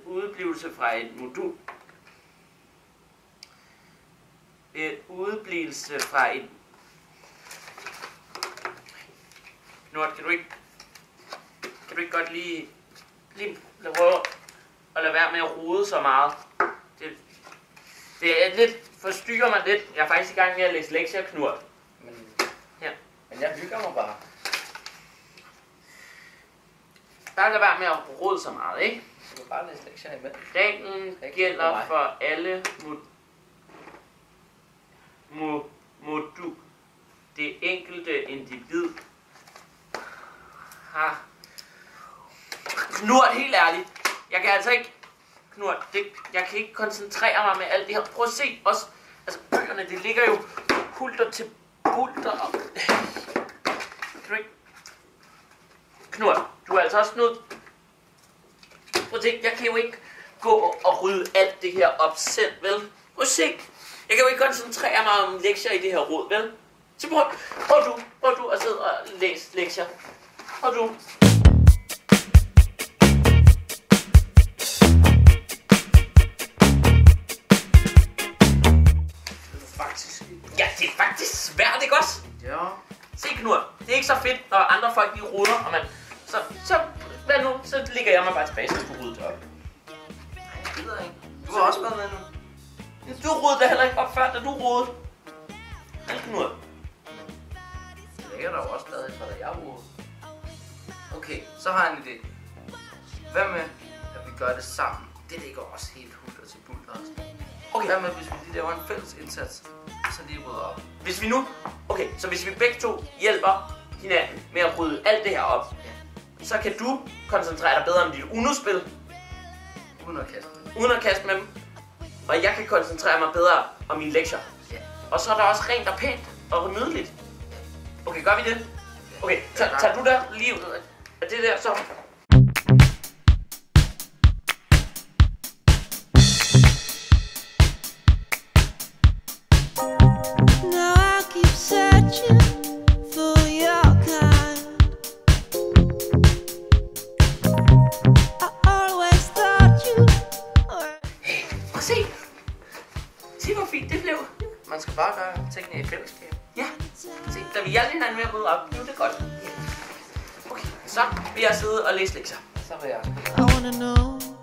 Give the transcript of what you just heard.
udeblivelse fra et modul. Ved udeblivelse fra et... Knort, kan du ikke godt lige prøve at lade være med at rode så meget? Det er lidt, forstyrrer mig lidt. Jeg er faktisk i gang med at læse lektier, Knurt. Men jeg hygger mig bare. Bare lad være med at rode så meget, ikke? Du kan bare læse lektier imellem. Reglen gælder for alle modul. Det enkelte individ har... Knurt, helt ærligt. Jeg kan altså ikke... Knurt, jeg kan ikke koncentrere mig med alt det her. Prøv at se også... Altså, bøgerne, det ligger jo hulter til bulter og... Knurt, du er altså også nødt... Prøv at se, jeg kan jo ikke gå og rydde alt det her op selv, vel? Prøv at se. Jeg kan jo ikke koncentrere mig om lektier i det her råd, vel? Så prøv du at sidde og læse lektier. Prøv du. Ja, det er faktisk svært, ikke også? Ja. Se, Knurt, det er ikke så fedt, når andre folk lige ruder, og man... Så ligger jeg mig bare tilbage, så du rydde det op. Nej, jeg gider ikke. Du har også været med nu. Du rodede da heller ikke op før, da du rodede. Vel, Knurt? Det ligger der jo også stadig fra, da jeg rodede. Okay, så har jeg en idé. Hvad med, at vi gør det sammen? Det ligger også helt hulter til bulter. Okay. Hvad med, hvis vi lige laver en fælles indsats, så lige rydder op? Hvis vi nu... Okay, så hvis vi begge to hjælper hinanden med at rydde alt det her op, så kan du koncentrere dig bedre om dit Uno-spil. Uden at kaste med dem. Og jeg kan koncentrere mig bedre om mine lektier. Ja. Og så er der også rent og pænt og nydeligt. Okay, gør vi det? Okay, tager du der lige ud af det der så? Se hvor fint det blev. Man skal bare gøre tingene i fællesskab. Ja, se, da vi hjælper hinanden med at rydde op, nu er det godt. Okay, så vil jeg sidde og læse lektier. Så vil jeg.